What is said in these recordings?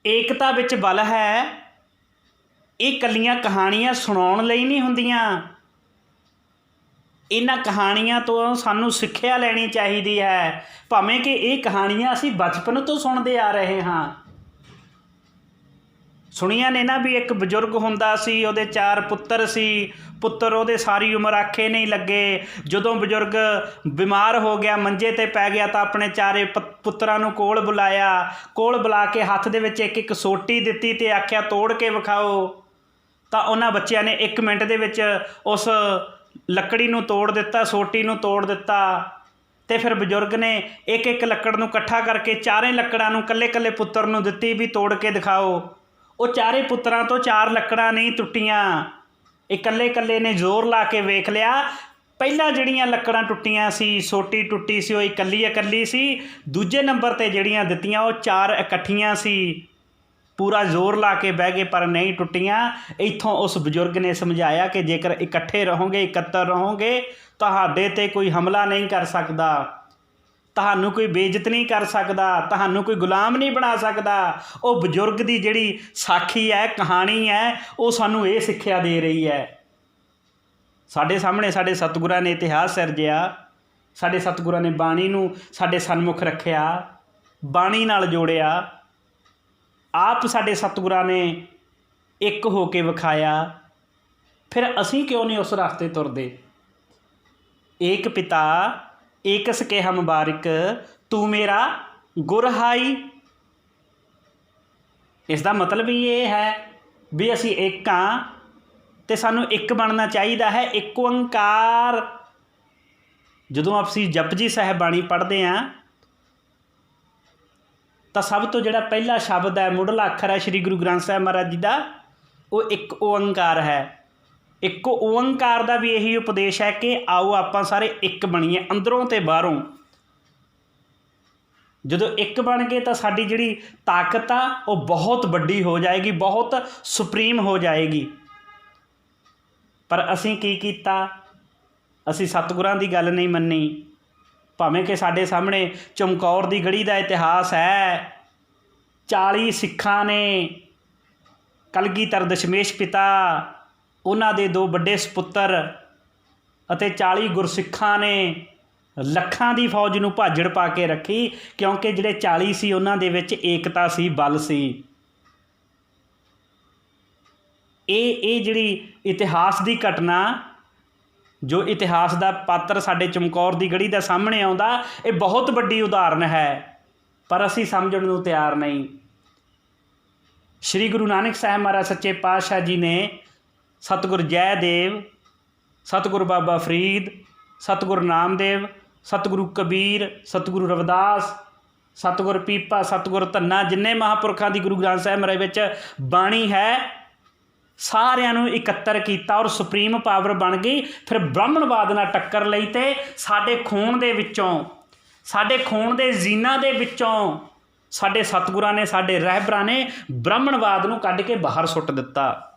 ਏਕਤਾ ਵਿੱਚ ਬਲ ਹੈ। ਇਹ ਕੱਲੀਆਂ ਕਹਾਣੀਆਂ ਸੁਣਾਉਣ ਲਈ ਨਹੀਂ ਹੁੰਦੀਆਂ, ਇਹਨਾਂ ਕਹਾਣੀਆਂ ਤੋਂ ਸਾਨੂੰ ਸਿੱਖਿਆ ਲੈਣੀ ਚਾਹੀਦੀ ਹੈ। ਭਾਵੇਂ ਕਿ ਇਹ ਕਹਾਣੀਆਂ ਅਸੀਂ ਬਚਪਨ ਤੋਂ ਸੁਣਦੇ ਆ ਰਹੇ ਹਾਂ। ਸੁਣੀਆਂ ਨੇ ਨਾ ਵੀ ਇੱਕ ਬਜ਼ੁਰਗ ਹੁੰਦਾ ਸੀ, ਉਹਦੇ 4 ਪੁੱਤਰ ਸੀ। ਪੁੱਤਰ ਉਹਦੇ ਸਾਰੀ ਉਮਰ ਆਖੇ ਨਹੀਂ ਲੱਗੇ। ਜਦੋਂ ਬਜ਼ੁਰਗ ਬਿਮਾਰ ਹੋ ਗਿਆ, ਮੰਜੇ 'ਤੇ ਪੈ ਗਿਆ, ਤਾਂ ਆਪਣੇ 4 ਪੁੱਤਰਾਂ ਨੂੰ ਕੋਲ ਬੁਲਾਇਆ। ਕੋਲ ਬੁਲਾ ਕੇ ਹੱਥ ਦੇ ਵਿੱਚ ਇੱਕ ਇੱਕ ਸੋਟੀ ਦਿੱਤੀ ਅਤੇ ਆਖਿਆ ਤੋੜ ਕੇ ਵਿਖਾਓ। ਤਾਂ ਉਹਨਾਂ ਬੱਚਿਆਂ ਨੇ 1 ਮਿੰਟ ਦੇ ਵਿੱਚ ਉਸ ਲੱਕੜੀ ਨੂੰ ਤੋੜ ਦਿੱਤਾ, ਸੋਟੀ ਨੂੰ ਤੋੜ ਦਿੱਤਾ। ਅਤੇ ਫਿਰ ਬਜ਼ੁਰਗ ਨੇ ਇੱਕ ਇੱਕ ਲੱਕੜ ਨੂੰ ਇਕੱਠਾ ਕਰਕੇ 4 ਲੱਕੜਾਂ ਨੂੰ ਇਕੱਲੇ ਇਕੱਲੇ ਪੁੱਤਰ ਨੂੰ ਦਿੱਤੀ ਵੀ ਤੋੜ ਕੇ ਦਿਖਾਓ। ਉਹ 4 ਪੁੱਤਰਾਂ ਤੋਂ 4 ਲੱਕੜਾਂ ਨਹੀਂ ਟੁੱਟੀਆਂ। ਇਕੱਲੇ ਇਕੱਲੇ ਨੇ ਜ਼ੋਰ ਲਾ ਕੇ ਵੇਖ ਲਿਆ। ਪਹਿਲਾਂ ਜਿਹੜੀਆਂ ਲੱਕੜਾਂ ਟੁੱਟੀਆਂ ਸੀ, ਸੋਟੀ ਟੁੱਟੀ ਸੀ, ਉਹ ਇਕੱਲੀ ਇਕੱਲੀ ਸੀ। ਦੂਜੇ ਨੰਬਰ 'ਤੇ ਜਿਹੜੀਆਂ ਦਿੱਤੀਆਂ ਉਹ 4 ਇਕੱਠੀਆਂ ਸੀ। ਪੂਰਾ ਜ਼ੋਰ ਲਾ ਕੇ ਬਹਿ ਗਏ ਪਰ ਨਹੀਂ ਟੁੱਟੀਆਂ। ਇੱਥੋਂ ਉਸ ਬਜ਼ੁਰਗ ਨੇ ਸਮਝਾਇਆ ਕਿ ਜੇਕਰ ਇਕੱਠੇ ਰਹੋਗੇ, ਇਕੱਤਰ ਰਹੋਗੇ, ਤੁਹਾਡੇ 'ਤੇ ਕੋਈ ਹਮਲਾ ਨਹੀਂ ਕਰ ਸਕਦਾ, ਤੁਹਾਨੂੰ ਕੋਈ ਬੇਇੱਜ਼ਤ ਨਹੀਂ ਕਰ ਸਕਦਾ, ਤੁਹਾਨੂੰ ਕੋਈ ਗੁਲਾਮ ਨਹੀਂ ਬਣਾ ਸਕਦਾ। ਉਹ ਬਜ਼ੁਰਗ ਦੀ ਜਿਹੜੀ ਸਾਖੀ ਹੈ, ਕਹਾਣੀ ਹੈ, ਉਹ ਸਾਨੂੰ ਇਹ ਸਿੱਖਿਆ ਦੇ ਰਹੀ ਹੈ। ਸਾਡੇ ਸਾਹਮਣੇ ਸਾਡੇ ਸਤਿਗੁਰਾਂ ਨੇ ਇਤਿਹਾਸ ਸਿਰਜਿਆ। ਸਾਡੇ ਸਤਿਗੁਰਾਂ ਨੇ ਬਾਣੀ ਨੂੰ ਸਾਡੇ ਸਨਮੁਖ ਰੱਖਿਆ, ਬਾਣੀ ਨਾਲ ਜੋੜਿਆ। ਆਪ ਸਾਡੇ ਸਤਿਗੁਰਾਂ ਨੇ ਇੱਕ ਹੋ ਕੇ ਵਿਖਾਇਆ। ਫਿਰ ਅਸੀਂ ਕਿਉਂ ਨਹੀਂ ਉਸ ਰਸਤੇ ਤੁਰਦੇ? ਏਕ ਪਿਤਾ ਏਕਸ ਕੇਹਾ ਮੁਬਾਰਿਕ, ਤੂੰ ਮੇਰਾ ਗੁਰ ਹਾਈ। ਇਸ ਦਾ ਮਤਲਬ ਹੀ ਇਹ ਹੈ ਵੀ ਅਸੀਂ ਇੱਕ ਹਾਂ ਅਤੇ ਸਾਨੂੰ ਇੱਕ ਬਣਨਾ ਚਾਹੀਦਾ ਹੈ। ਇੱਕ ਓਂਕਾਰ। ਜਦੋਂ ਅਸੀਂ ਜਪਜੀ ਸਾਹਿਬ ਬਾਣੀ ਪੜ੍ਹਦੇ ਹਾਂ ਤਾਂ ਸਭ ਤੋਂ ਜਿਹੜਾ ਪਹਿਲਾ ਸ਼ਬਦ ਹੈ, ਮੁੱਢਲਾ ਅੱਖਰ ਹੈ ਸ਼੍ਰੀ ਗੁਰੂ ਗ੍ਰੰਥ ਸਾਹਿਬ ਮਹਾਰਾਜ ਜੀ ਦਾ, ਉਹ ਇੱਕ ਓਂਕਾਰ ਹੈ। ਇੱਕ ਓਂਕਾਰ ਦਾ ਵੀ ਇਹੀ ਉਪਦੇਸ਼ ਹੈ ਕਿ ਆਓ ਆਪਾਂ ਸਾਰੇ ਇੱਕ ਬਣੀਏ, ਅੰਦਰੋਂ ਅਤੇ ਬਾਹਰੋਂ। ਜਦੋਂ ਇੱਕ ਬਣ ਗਏ ਤਾਂ ਸਾਡੀ ਜਿਹੜੀ ਤਾਕਤ ਆ ਉਹ ਬਹੁਤ ਵੱਡੀ ਹੋ ਜਾਏਗੀ, ਬਹੁਤ ਸੁਪਰੀਮ ਹੋ ਜਾਏਗੀ। ਪਰ ਅਸੀਂ ਕੀ ਕੀਤਾ? ਅਸੀਂ ਸਤਿਗੁਰਾਂ ਦੀ ਗੱਲ ਨਹੀਂ ਮੰਨੀ। ਭਾਵੇਂ ਕਿ ਸਾਡੇ ਸਾਹਮਣੇ ਚਮਕੌਰ ਦੀ ਗੜੀ ਦਾ ਇਤਿਹਾਸ ਹੈ। 40 ਸਿੱਖਾਂ ਨੇ, ਕਲਗੀਧਰ ਦਸ਼ਮੇਸ਼ ਪਿਤਾ, ਉਹਨਾਂ ਦੇ 2 ਵੱਡੇ ਸਪੁੱਤਰ ਅਤੇ 40 ਗੁਰਸਿੱਖਾਂ ਨੇ ਲੱਖਾਂ ਦੀ ਫੌਜ ਨੂੰ ਭਾਜੜ ਪਾ ਕੇ ਰੱਖੀ, ਕਿਉਂਕਿ ਜਿਹੜੇ 40 ਸੀ ਉਹਨਾਂ ਦੇ ਵਿੱਚ ਏਕਤਾ ਸੀ, ਬਲ ਸੀ। ਇਹ ਜਿਹੜੀ ਇਤਿਹਾਸ ਦੀ ਘਟਨਾ, ਜੋ ਇਤਿਹਾਸ ਦਾ ਪਾਤਰ ਸਾਡੇ ਚਮਕੌਰ ਦੀ ਗੜੀ ਦਾ ਸਾਹਮਣੇ ਆਉਂਦਾ, ਇਹ ਬਹੁਤ ਵੱਡੀ ਉਦਾਹਰਨ ਹੈ, ਪਰ ਅਸੀਂ ਸਮਝਣ ਨੂੰ ਤਿਆਰ ਨਹੀਂ। ਸ਼੍ਰੀ ਗੁਰੂ ਨਾਨਕ ਸਾਹਿਬ ਮਹਾਰਾਜ ਸੱਚੇ ਪਾਤਸ਼ਾਹ ਜੀ ਨੇ ਸਤਿਗੁਰ ਜੈਦੇਵ, ਸਤਿਗੁਰ ਬਾਬਾ ਫਰੀਦ, ਸਤਿਗੁਰ ਨਾਮਦੇਵ, ਸਤਿਗੁਰੂ ਕਬੀਰ, ਸਤਿਗੁਰੂ ਰਵਿਦਾਸ, ਸਤਿਗੁਰ ਪੀਪਾ, ਸਤਿਗੁਰ ਧੰਨਾ, ਜਿੰਨੇ ਮਹਾਂਪੁਰਖਾਂ ਦੀ ਗੁਰੂ ਗ੍ਰੰਥ ਸਾਹਿਬ ਮਹਾਰਾਜ ਵਿੱਚ ਬਾਣੀ ਹੈ, ਸਾਰਿਆਂ ਨੂੰ ਇਕੱਤਰ ਕੀਤਾ ਔਰ ਸੁਪਰੀਮ ਪਾਵਰ ਬਣ ਗਈ। ਫਿਰ ਬ੍ਰਾਹਮਣਵਾਦ ਨਾਲ ਟੱਕਰ ਲਈ ਅਤੇ ਸਾਡੇ ਖੂਨ ਦੇ ਵਿੱਚੋਂ, ਸਾਡੇ ਖੂਨ ਦੇ ਜ਼ੀਨਾਂ ਦੇ ਵਿੱਚੋਂ ਸਾਡੇ ਸਤਿਗੁਰਾਂ ਨੇ, ਸਾਡੇ ਰਹਿਬਰਾਂ ਨੇ ਬ੍ਰਾਹਮਣਵਾਦ ਨੂੰ ਕੱਢ ਕੇ ਬਾਹਰ ਸੁੱਟ ਦਿੱਤਾ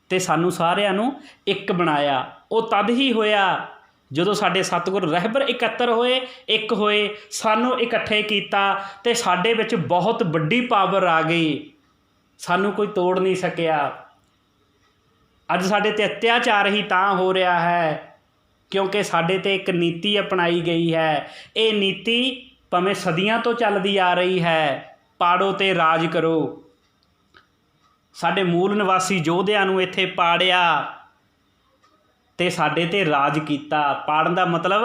ਅਤੇ ਸਾਨੂੰ ਸਾਰਿਆਂ ਨੂੰ ਇੱਕ ਬਣਾਇਆ। ਉਹ ਤਦ ਹੀ ਹੋਇਆ ਜਦੋਂ ਸਾਡੇ ਸਤਿਗੁਰ ਰਹਿਬਰ ਇਕੱਤਰ ਹੋਏ, ਇੱਕ ਹੋਏ, ਸਾਨੂੰ ਇਕੱਠੇ ਕੀਤਾ ਅਤੇ ਸਾਡੇ ਵਿੱਚ ਬਹੁਤ ਵੱਡੀ ਪਾਵਰ ਆ ਗਈ। ਸਾਨੂੰ ਕੋਈ ਤੋੜ ਨਹੀਂ ਸਕਿਆ। ਅੱਜ ਸਾਡੇ 'ਤੇ ਅਤਿਆਚਾਰ ਹੀ ਤਾਂ ਹੋ ਰਿਹਾ ਹੈ ਕਿਉਂਕਿ ਸਾਡੇ 'ਤੇ ਇੱਕ ਨੀਤੀ ਅਪਣਾਈ ਗਈ ਹੈ। ਇਹ ਨੀਤੀ ਭਾਵੇਂ ਸਦੀਆਂ ਤੋਂ ਚੱਲਦੀ ਆ ਰਹੀ ਹੈ, ਪਾੜੋ ਅਤੇ ਰਾਜ ਕਰੋ। ਸਾਡੇ ਮੂਲ ਨਿਵਾਸੀ ਯੋਧਿਆਂ ਨੂੰ ਇੱਥੇ ਪਾੜਿਆ ਅਤੇ ਸਾਡੇ 'ਤੇ ਰਾਜ ਕੀਤਾ। ਪਾੜਨ ਦਾ ਮਤਲਬ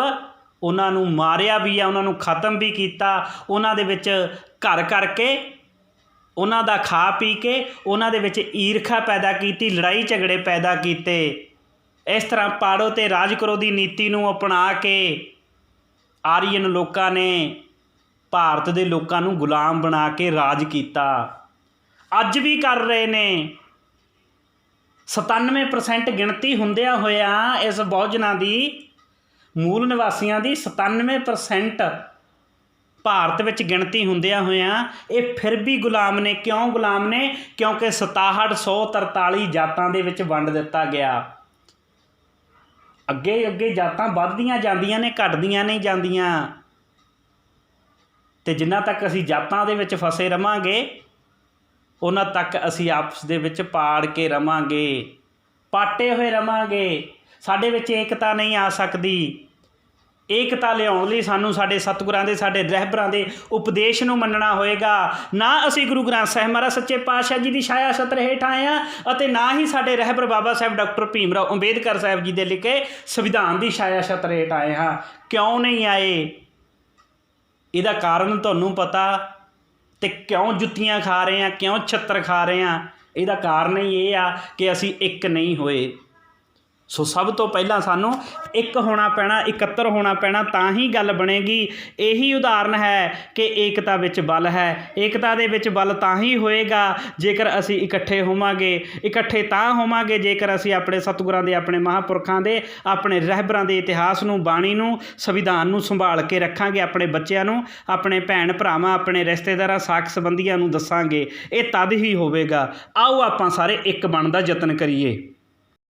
ਉਹਨਾਂ ਨੂੰ ਮਾਰਿਆ ਵੀ ਆ, ਉਹਨਾਂ ਨੂੰ ਖਤਮ ਵੀ ਕੀਤਾ, ਉਹਨਾਂ ਦੇ ਵਿੱਚ ਘਰ ਕਰਕੇ, ਉਹਨਾਂ ਦਾ ਖਾ ਪੀ ਕੇ ਉਹਨਾਂ ਦੇ ਵਿੱਚ ਈਰਖਾ ਪੈਦਾ ਕੀਤੀ, ਲੜਾਈ ਝਗੜੇ ਪੈਦਾ ਕੀਤੇ। ਇਸ ਤਰ੍ਹਾਂ ਪਾੜੋ ਅਤੇ ਰਾਜ ਕਰੋ ਦੀ ਨੀਤੀ ਨੂੰ ਅਪਣਾ ਕੇ ਆਰੀਅਨ ਲੋਕਾਂ ਨੇ ਭਾਰਤ ਦੇ ਲੋਕਾਂ ਨੂੰ ਗੁਲਾਮ ਬਣਾ ਕੇ ਰਾਜ ਕੀਤਾ। ਅੱਜ ਵੀ ਕਰ ਰਹੇ ਨੇ। 97% ਗਿਣਤੀ ਹੁੰਦਿਆਂ ਹੋਇਆਂ ਇਸ ਬਹੁਜਨਾਂ ਦੀ, ਮੂਲ ਨਿਵਾਸੀਆਂ ਦੀ 97% ਭਾਰਤ ਵਿੱਚ ਗਿਣਤੀ ਹੁੰਦਿਆਂ ਹੋਇਆਂ ਇਹ ਫਿਰ ਵੀ ਗੁਲਾਮ ਨੇ। ਕਿਉਂ ਗੁਲਾਮ ਨੇ? ਕਿਉਂਕਿ 6743 ਜਾਤਾਂ ਦੇ ਵਿੱਚ ਵੰਡ ਦਿੱਤਾ ਗਿਆ। ਅੱਗੇ ਅੱਗੇ ਜਾਤਾਂ ਵੱਧਦੀਆਂ ਜਾਂਦੀਆਂ ਨੇ, ਘਟਦੀਆਂ ਨਹੀਂ ਜਾਂਦੀਆਂ। ਅਤੇ ਜਿੰਨਾ ਤੱਕ ਅਸੀਂ ਜਾਤਾਂ ਦੇ ਵਿੱਚ ਫਸੇ ਰਹਾਂਗੇ ਉਹਨਾਂ ਤੱਕ ਅਸੀਂ ਆਪਸ ਦੇ ਵਿੱਚ ਪਾੜ ਕੇ ਰਵਾਂਗੇ, ਪਾਟੇ ਹੋਏ ਰਵਾਂਗੇ। ਸਾਡੇ ਵਿੱਚ ਏਕਤਾ ਨਹੀਂ ਆ ਸਕਦੀ। ਏਕਤਾ ਲਿਆਉਣ ਲਈ ਸਾਨੂੰ ਸਾਡੇ ਸਤਿਗੁਰਾਂ ਦੇ, ਸਾਡੇ ਰਹਿਬਰਾਂ ਦੇ ਉਪਦੇਸ਼ ਨੂੰ ਮੰਨਣਾ ਹੋਏਗਾ। ਨਾ ਅਸੀਂ ਗੁਰੂ ਗ੍ਰੰਥ ਸਾਹਿਬ ਮਹਾਰਾਜ ਸੱਚੇ ਪਾਤਸ਼ਾਹ ਜੀ ਦੀ ਛਾਇਆ ਛਤਰ ਹੇਠ ਆਏ ਹਾਂ, ਅਤੇ ਨਾ ਹੀ ਸਾਡੇ ਰਹਿਬਰ ਬਾਬਾ ਸਾਹਿਬ ਡਾਕਟਰ ਭੀਮ ਰਾਓ ਅੰਬੇਦਕਰ ਸਾਹਿਬ ਜੀ ਦੇ ਲਿਖੇ ਸੰਵਿਧਾਨ ਦੀ ਛਾਇਆ ਛਤਰ ਹੇਠ ਆਏ ਹਾਂ। ਕਿਉਂ ਨਹੀਂ ਆਏ? ਇਹਦਾ ਕਾਰਨ ਤੁਹਾਨੂੰ ਪਤਾ? ਅਤੇ ਕਿਉਂ ਜੁੱਤੀਆਂ ਖਾ ਰਹੇ ਹਾਂ, ਕਿਉਂ ਛਿੱਤਰ ਖਾ ਰਹੇ ਹਾਂ? ਇਹਦਾ ਕਾਰਨ ਹੀ ਇਹ ਆ ਕਿ ਅਸੀਂ ਇੱਕ ਨਹੀਂ ਹੋਏ। ਸੋ ਸਭ ਤੋਂ ਪਹਿਲਾਂ ਸਾਨੂੰ ਇੱਕ ਹੋਣਾ ਪੈਣਾ, ਇਕੱਤਰ ਹੋਣਾ ਪੈਣਾ, ਤਾਂ ਹੀ ਗੱਲ ਬਣੇਗੀ। ਇਹੀ ਉਦਾਹਰਨ ਹੈ ਕਿ ਏਕਤਾ ਵਿੱਚ ਬਲ ਹੈ। ਏਕਤਾ ਦੇ ਵਿੱਚ ਬਲ ਤਾਂ ਹੀ ਹੋਏਗਾ ਜੇਕਰ ਅਸੀਂ ਇਕੱਠੇ ਹੋਵਾਂਗੇ। ਇਕੱਠੇ ਤਾਂ ਹੋਵਾਂਗੇ ਜੇਕਰ ਅਸੀਂ ਆਪਣੇ ਸਤਿਗੁਰਾਂ ਦੇ, ਆਪਣੇ ਮਹਾਂਪੁਰਖਾਂ ਦੇ, ਆਪਣੇ ਰਹਿਬਰਾਂ ਦੇ ਇਤਿਹਾਸ ਨੂੰ, ਬਾਣੀ ਨੂੰ, ਸੰਵਿਧਾਨ ਨੂੰ ਸੰਭਾਲ ਕੇ ਰੱਖਾਂਗੇ। ਆਪਣੇ ਬੱਚਿਆਂ ਨੂੰ, ਆਪਣੇ ਭੈਣ ਭਰਾਵਾਂ, ਆਪਣੇ ਰਿਸ਼ਤੇਦਾਰਾਂ, ਸਾਕ ਸੰਬੰਧੀਆਂ ਨੂੰ ਦੱਸਾਂਗੇ। ਇਹ ਤਦ ਹੀ ਹੋਵੇਗਾ। ਆਓ ਆਪਾਂ ਸਾਰੇ ਇੱਕ ਬਣਨ ਦਾ ਯਤਨ ਕਰੀਏ।